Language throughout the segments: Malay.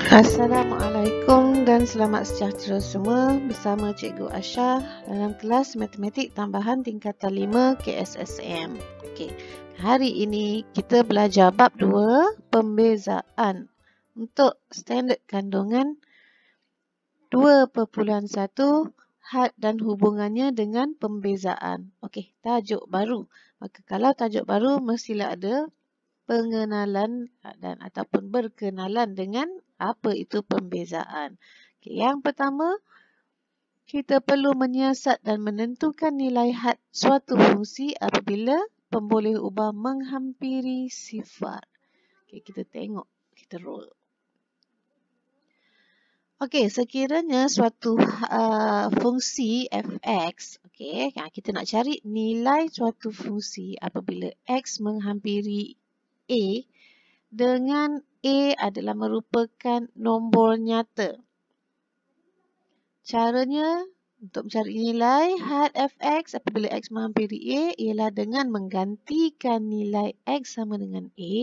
Assalamualaikum dan selamat sejahtera semua. Bersama Cikgu Asha dalam kelas Matematik Tambahan tingkatan 5 KSSM. Okey, hari ini kita belajar bab 2, pembezaan untuk standard kandungan 2.1, had dan hubungannya dengan pembezaan. Okey, tajuk baru. Maka kalau tajuk baru mestilah ada pengenalan dan ataupun berkenalan dengan apa itu pembezaan. Okay, yang pertama, kita perlu menyiasat dan menentukan nilai had suatu fungsi apabila pemboleh ubah menghampiri sifar. Okay, kita tengok, kita roll. Okey, sekiranya suatu fungsi fx, okey, kita nak cari nilai suatu fungsi apabila x menghampiri a dengan a adalah merupakan nombor nyata. Caranya untuk mencari nilai had fx apabila x menghampiri a ialah dengan menggantikan nilai x sama dengan a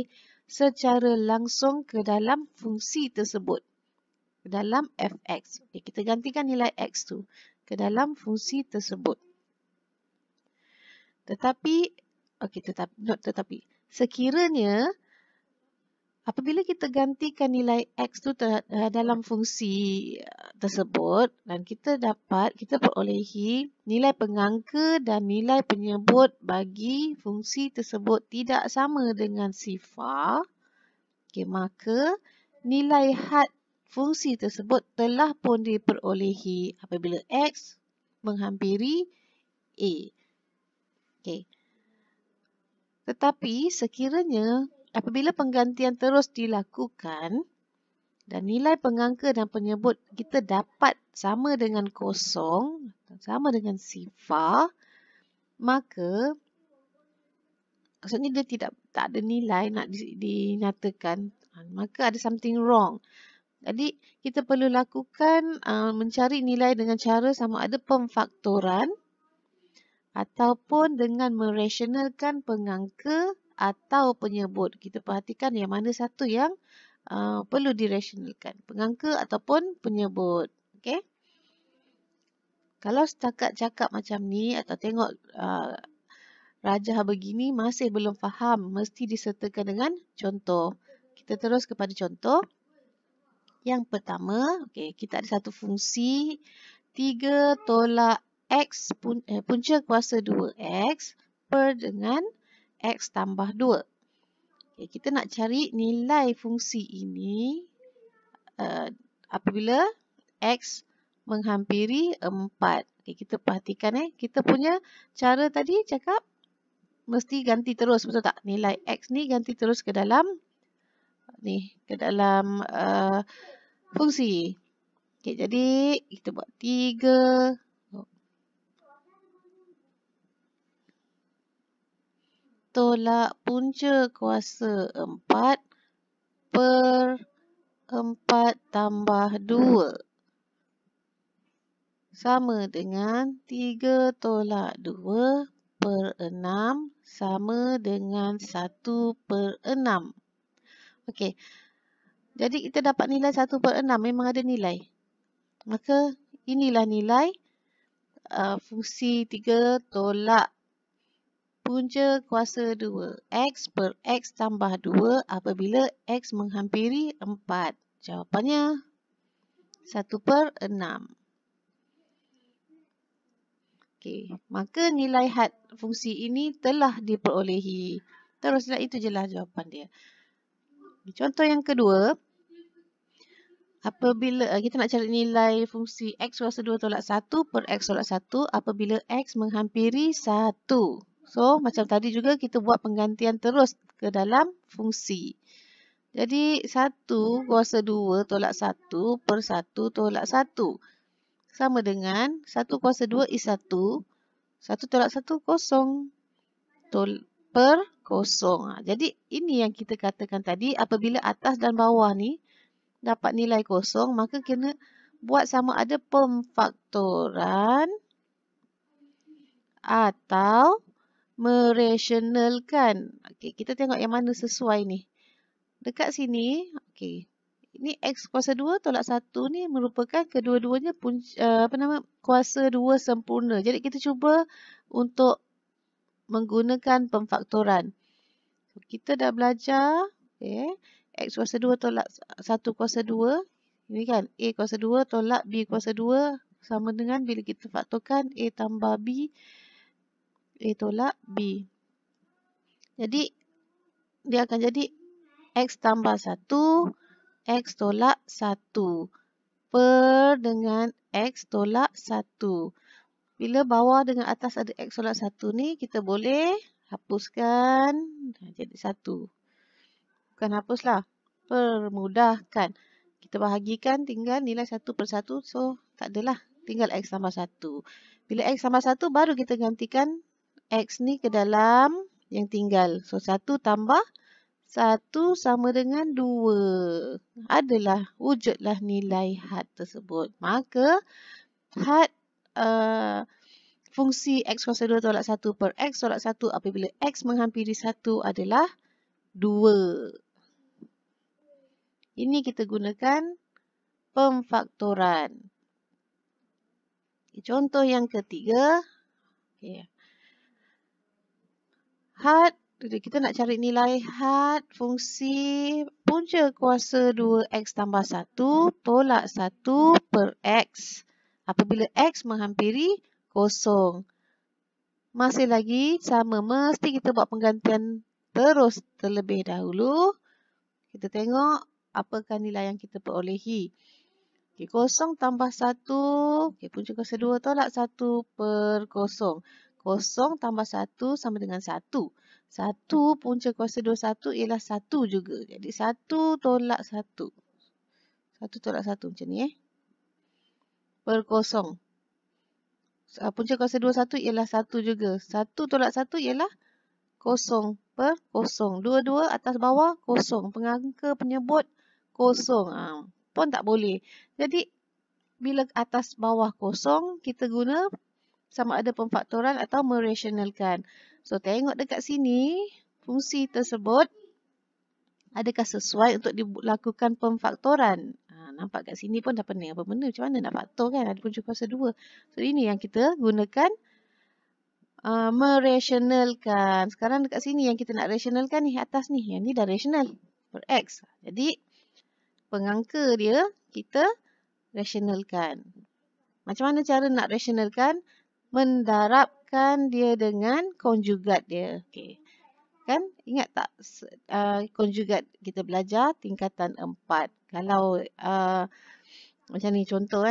secara langsung ke dalam fungsi tersebut. Ke dalam fx. Okay, kita gantikan nilai x tu ke dalam fungsi tersebut. Tetapi sekiranya apabila kita gantikan nilai x tu dalam fungsi tersebut dan kita perolehi nilai pengangka dan nilai penyebut bagi fungsi tersebut tidak sama dengan sifar, okay, maka nilai had fungsi tersebut telah pun diperolehi apabila x menghampiri a. Okay. Tetapi sekiranya apabila penggantian terus dilakukan dan nilai pengangka dan penyebut kita dapat sama dengan kosong, sama dengan sifar, maka maksudnya dia tak ada nilai nak dinyatakan, maka ada something wrong. Jadi kita perlu lakukan mencari nilai dengan cara sama ada pemfaktoran ataupun dengan merasionalkan pengangka atau penyebut. Kita perhatikan yang mana satu yang perlu dirasionalkan. Pengangka ataupun penyebut. Okay? Kalau setakat cakap macam ni atau tengok rajah begini masih belum faham, mesti disertakan dengan contoh. Kita terus kepada contoh. Yang pertama, okay, kita ada satu fungsi 3 tolak x punca kuasa 2x per dengan x tambah 2. Okay, kita nak cari nilai fungsi ini apabila x menghampiri 4. Okay, kita perhatikan kita punya cara tadi cakap mesti ganti terus, betul tak? Nilai x ni ganti terus ke dalam fungsi. Okay, jadi kita buat 3 tolak punca kuasa 4 per 4 tambah 2 sama dengan 3 tolak 2 per 6 sama dengan 1 per 6. Okey, jadi kita dapat nilai 1 per 6, memang ada nilai. Maka inilah nilai fungsi 3 tolak punca kuasa 2 x per x tambah 2 apabila x menghampiri 4. Jawapannya 1 per 6. Okay. Maka nilai had fungsi ini telah diperolehi. Teruslah, itu jelas jawapan dia. Contoh yang kedua. Apabila kita nak cari nilai fungsi x kuasa 2 tolak 1 per x tolak 1 apabila x menghampiri 1. So, macam tadi juga kita buat penggantian terus ke dalam fungsi. Jadi, 1 kuasa 2 tolak 1 per 1 tolak 1. Sama dengan 1 kuasa 2 is 1. 1 tolak 1 kosong. Per kosong. Jadi, ini yang kita katakan tadi apabila atas dan bawah ni dapat nilai kosong, maka kena buat sama ada pemfaktoran atau merasionalkan. Okey, kita tengok yang mana sesuai ni. Dekat sini, okey, Ini X kuasa 2 tolak 1 ni merupakan kedua-duanya kuasa 2 sempurna. Jadi kita cuba untuk menggunakan pemfaktoran. Kita dah belajar X kuasa 2 tolak 1 kuasa 2. Ini kan A kuasa 2 tolak B kuasa 2 sama dengan bila kita faktorkan A tambah B, A tolak B. Jadi dia akan jadi X tambah 1, X tolak 1 per dengan X tolak 1. Bila bawah dengan atas ada X tolak 1 ni, kita boleh hapuskan. Jadi 1. Bukan hapuslah. Permudahkan. Kita bahagikan tinggal nilai 1 per 1. So, tak adalah. Tinggal X tambah 1. Bila X tambah 1, baru kita gantikan X ni ke dalam yang tinggal. So, 1 tambah 1 sama dengan 2. Adalah, wujudlah nilai had tersebut. Maka, had fungsi X kuasa 2 tolak 1 per X tolak 1 apabila X menghampiri 1 adalah 2. Ini kita gunakan pemfaktoran. Contoh yang ketiga. Had. Kita nak cari nilai had fungsi punca kuasa 2X tambah 1 tolak 1 per X. Apabila X menghampiri 0. Masih lagi sama. Mesti kita buat penggantian terus terlebih dahulu. Kita tengok apakah nilai yang kita perolehi. 0 tambah 1. Punca kuasa 2 tolak 1 per 0. 0 tambah 1 sama dengan 1. 1 punca kuasa 2 1 ialah 1 juga. Jadi 1 tolak 1. 1 tolak 1 macam ni. Per 0. Punca kuasa 2 1 ialah 1 juga. 1 tolak 1 ialah 0 per 0. Dua-dua atas bawah 0. Pengangka penyebut 0. Pun tak boleh. Jadi, bila atas bawah 0, kita guna sama ada pemfaktoran atau merasionalkan. So, tengok dekat sini, fungsi tersebut adakah sesuai untuk dilakukan pemfaktoran. Nampak kat sini pun dah pening apa benda. Macam mana nak faktor kan? Ada punca kuasa 2. So, ini yang kita gunakan merasionalkan. Sekarang dekat sini yang kita nak rasionalkan ni, atas ni. Yang ni dah rasional per X. Jadi, pengangka dia kita rasionalkan. Macam mana cara nak rasionalkan? Mendarabkan dia dengan konjugat dia. Okey. Kan? Ingat tak konjugat kita belajar tingkatan 4. Kalau macam ni contoh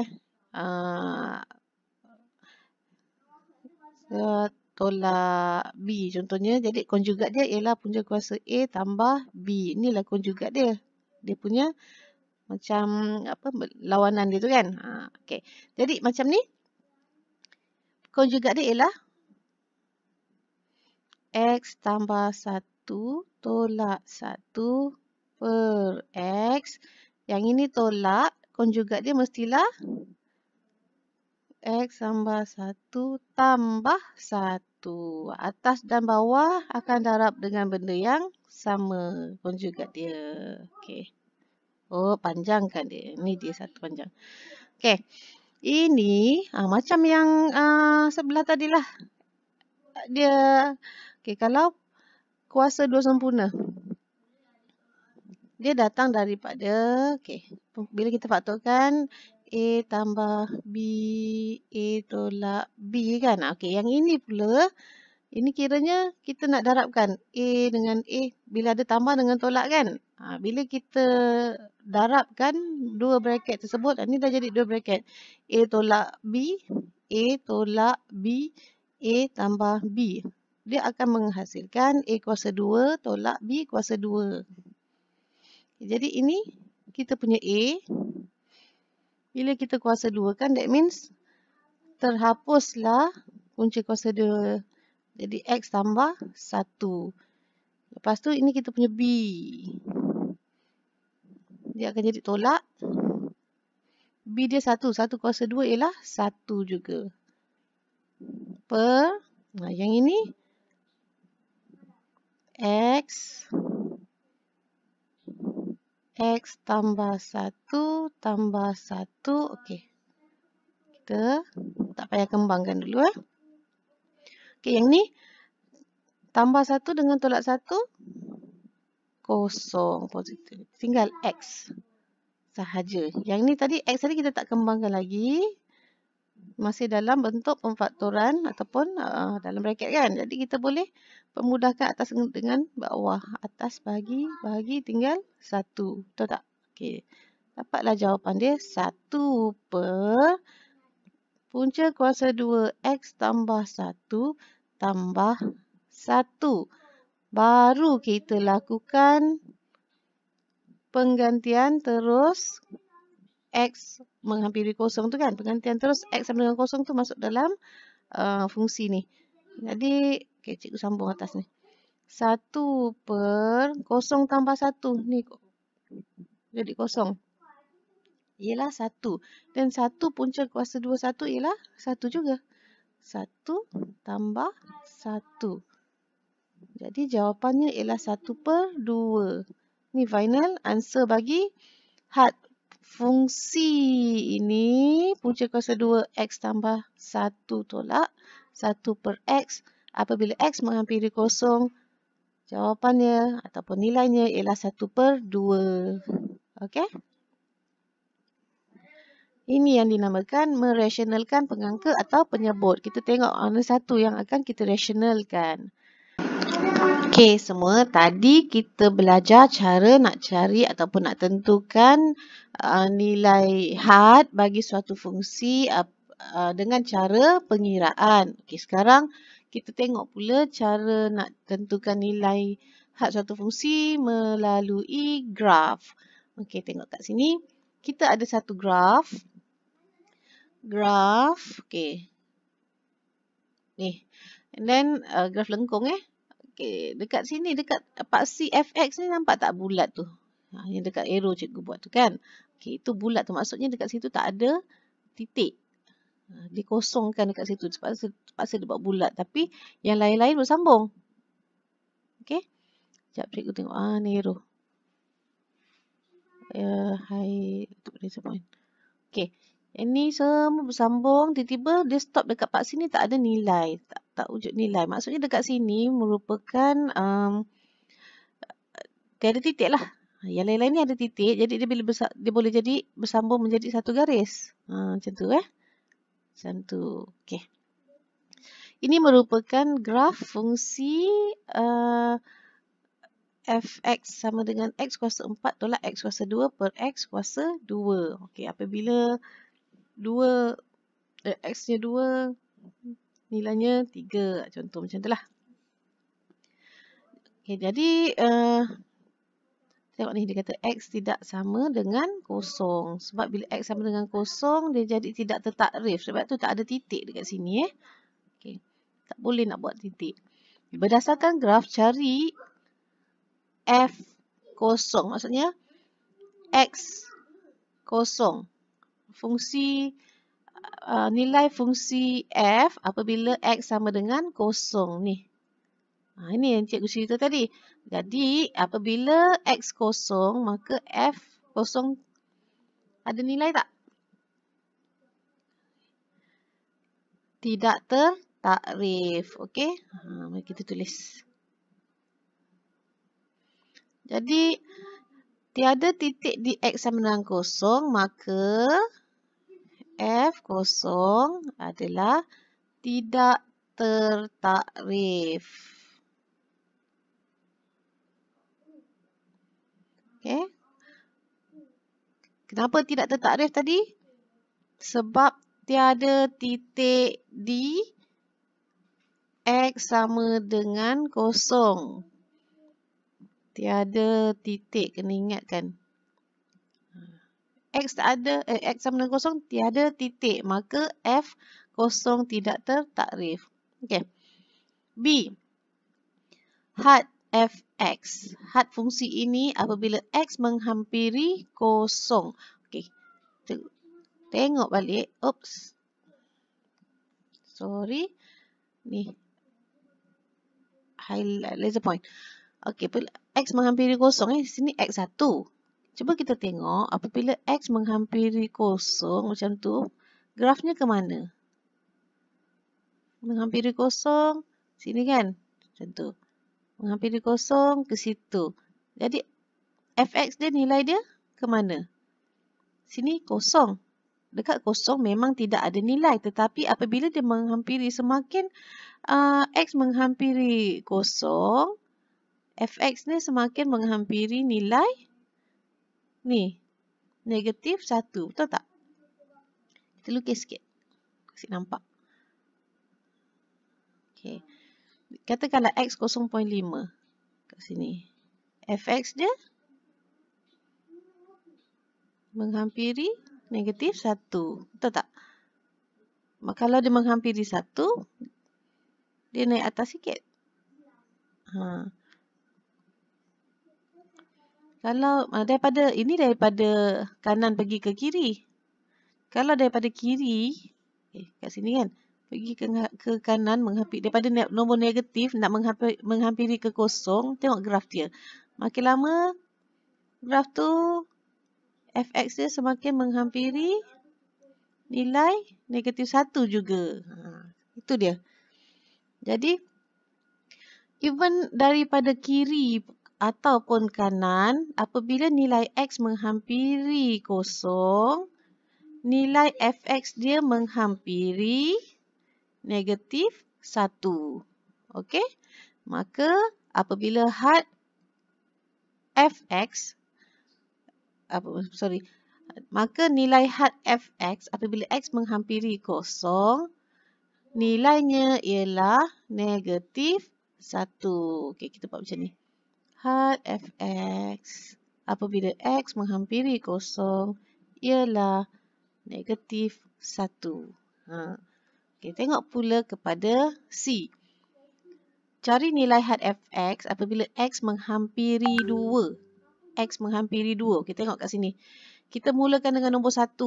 tolak B contohnya. Jadi konjugat dia ialah punca kuasa A tambah B. Inilah konjugat dia. Dia punya macam lawanan dia tu kan. Okey. Jadi macam ni. Konjugat dia ialah X tambah 1 tolak 1 per X. Yang ini tolak. Konjugat dia mestilah X tambah 1 tambah 1. Atas dan bawah akan darab dengan benda yang sama. Konjugat dia. Okey. Oh, panjang kan dia. Ini dia satu panjang. Okey. Ini macam yang sebelah tadilah. Dia kalau kuasa 2 sempurna. Dia datang daripada bila kita faktorkan A tambah B, A tolak B kan. Yang ini pula, ini kiranya kita nak darabkan A dengan A. Bila ada tambah dengan tolak kan. Bila kita darabkan dua bracket tersebut, ini dah jadi dua bracket. A tolak B, A tolak B, A tambah B. Dia akan menghasilkan A kuasa 2 tolak B kuasa 2. Jadi ini kita punya A. Bila kita kuasa 2 kan, that means terhapuslah punca kuasa 2. Jadi X tambah 1. Lepas tu ini kita punya B. Dia akan jadi tolak. B dia 1. 1 kuasa 2 ialah 1 juga. Per, yang ini X X tambah 1 tambah 1. Okey. Kita tak payah kembangkan dulu. Okey, yang ni tambah 1 dengan tolak 1. Kosong positif. Tinggal X sahaja. Yang ni tadi X tadi kita tak kembangkan lagi. Masih dalam bentuk pemfaktoran ataupun dalam bracket kan. Jadi kita boleh pemudahkan atas dengan bawah. Atas bahagi tinggal 1. Betul tak? Okey. Dapatlah jawapan dia 1 per punca kuasa 2 X tambah 1 tambah 1. Baru kita lakukan penggantian terus X menghampiri kosong tu kan. Penggantian terus X sama dengan kosong tu masuk dalam fungsi ni. Jadi, okay, cikgu sambung atas ni. 1 per kosong tambah 1. Ni jadi kosong. Ialah 1. Dan 1 punca kuasa 2 1 ialah 1 juga. 1 tambah 1. Jadi jawapannya ialah 1 per 2. Ni final answer bagi had fungsi ini punca kuasa 2 X tambah 1 tolak 1 per X. Apabila X menghampiri kosong, jawapannya ataupun nilainya ialah 1 per 2. Okey? Ini yang dinamakan merasionalkan pengangka atau penyebut. Kita tengok mana satu yang akan kita rasionalkan. Okey semua, tadi kita belajar cara nak cari ataupun nak tentukan nilai had bagi suatu fungsi dengan cara pengiraan. Okey, sekarang kita tengok pula cara nak tentukan nilai had suatu fungsi melalui graf. Okey, tengok kat sini. Kita ada satu graf. Okey. Ni. And then graf lengkung Okey, dekat sini, dekat paksi fx ni nampak tak bulat tu? Yang dekat arrow cikgu buat tu kan? Okey, itu bulat tu. Maksudnya dekat situ tak ada titik. Dikosongkan dekat situ. Terpaksa dia buat bulat. Tapi yang lain-lain bersambung. Okey. Sekejap cikgu tengok. Ni arrow. Okey. Yang ni semua bersambung. Tiba-tiba dia stop dekat paksi ni tak ada nilai. Tak wujud nilai. Maksudnya dekat sini merupakan tiada titik lah. Yang lain-lain ni ada titik. Jadi dia boleh jadi bersambung menjadi satu garis. Macam tu Macam tu. Okey. Ini merupakan graf fungsi fx sama dengan x kuasa 4 tolak x kuasa 2 per x kuasa 2. Okey, apabila x-nya 2, nilainya 3. Contoh macam tu lah. Okey, jadi tengok ni dia kata x tidak sama dengan kosong. Sebab bila x sama dengan kosong, dia jadi tidak tertakrif. Sebab tu tak ada titik dekat sini. Okey, tak boleh nak buat titik. Berdasarkan graf, cari f kosong. Maksudnya x kosong. Fungsi nilai fungsi f apabila x sama dengan kosong ni. Ini yang cikgu cerita tadi. Jadi apabila x kosong, maka f kosong ada nilai tak? Tidak tertakrif. Okey. Mari kita tulis. Jadi tiada titik di x sama dengan kosong, maka f kosong adalah tidak tertakrif. Okey. Kenapa tidak tertakrif tadi? Sebab tiada titik di x sama dengan kosong. Tiada titik, kena ingatkan. X tak ada, x sama dengan kosong, tiada titik. Maka f kosong tidak tertakrif. Okey. B. Had fx. Had fungsi ini apabila x menghampiri kosong. Okey. Tengok balik. Oops. Sorry. Ni. Highlight laser point. Okey, x menghampiri kosong. Sini x1. Cuba kita tengok apabila X menghampiri kosong macam tu, grafnya ke mana? Menghampiri kosong, sini kan? Macam tu. Menghampiri kosong ke situ. Jadi, fx dia nilai dia ke mana? Sini kosong. Dekat kosong memang tidak ada nilai. Tetapi apabila dia menghampiri semakin x menghampiri kosong, fx ni semakin menghampiri nilai ni. Negatif 1. Betul tak? Kita lukis sikit. Kasih nampak. Okay. Katakanlah x 0.5 kat sini. Fx dia menghampiri negatif 1. Betul tak? Kalau dia menghampiri 1, dia naik atas sikit. Kalau daripada kanan pergi ke kiri. Kalau daripada kiri, kat sini kan, pergi ke kanan, daripada nombor negatif nak menghampiri ke kosong, tengok graf dia. Makin lama, graf tu, fx dia semakin menghampiri nilai negatif 1 juga. Itu dia. Jadi, even daripada kiri ataupun kanan, apabila nilai x menghampiri kosong, nilai fx dia menghampiri negatif 1. Okey? Maka apabila had fx, maka nilai had fx apabila x menghampiri kosong, nilainya ialah negatif 1. Okey, kita buat macam ni. Had fx apabila x menghampiri kosong ialah negatif 1. Okay, tengok pula kepada C. Cari nilai had fx apabila x menghampiri 2. X menghampiri 2. Okay, tengok kat sini. Kita mulakan dengan nombor 1.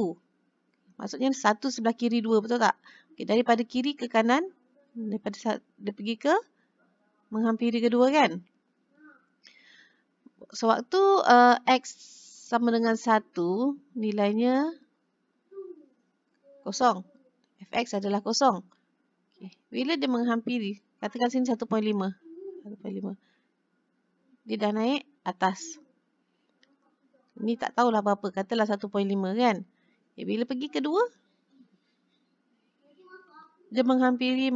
Maksudnya 1 sebelah kiri 2, betul tak? Okay, daripada kiri ke kanan, daripada dia pergi ke menghampiri kedua kan? Sewaktu x sama dengan 1, nilainya kosong. Fx adalah kosong. Okay. Bila dia menghampiri, katakan sini 1.5. Dia dah naik atas. Ni tak tahulah berapa, katalah 1.5 kan. Okay. Bila pergi kedua, dia menghampiri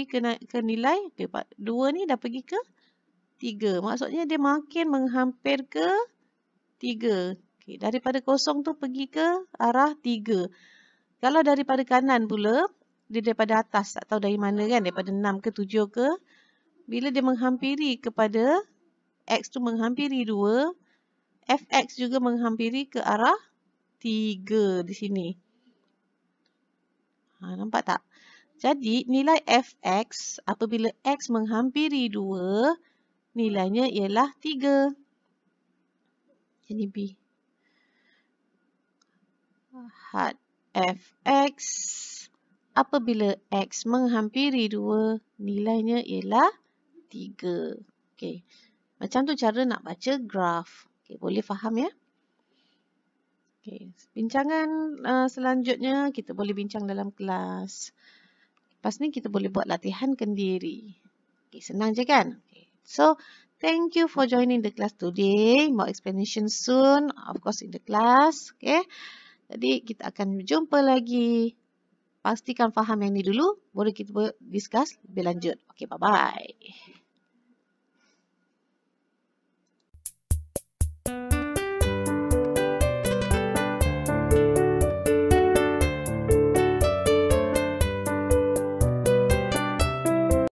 ke nilai. Okay, 2 ni dah pergi ke 3. Maksudnya dia makin menghampir ke 3. Okay, daripada kosong tu pergi ke arah 3. Kalau daripada kanan pula, dia daripada atas, tak tahu dari mana kan, daripada 6 ke 7 ke. Bila dia menghampiri kepada, x tu menghampiri 2, fx juga menghampiri ke arah 3 di sini. Nampak tak? Jadi, nilai fx apabila x menghampiri 2, nilainya ialah 3. Ini B. Had fx apabila x menghampiri 2, nilainya ialah 3. Okey. Macam tu cara nak baca graf. Okey, boleh faham ya? Okey, bincangan selanjutnya kita boleh bincang dalam kelas. Lepas ni kita boleh buat latihan kendiri. Okey, senang je kan? Okay. So, thank you for joining the class today. More explanation soon, of course in the class. Okay. Jadi, kita akan jumpa lagi. Pastikan faham yang ni dulu. Boleh kita discuss lebih lanjut. Okay, bye-bye.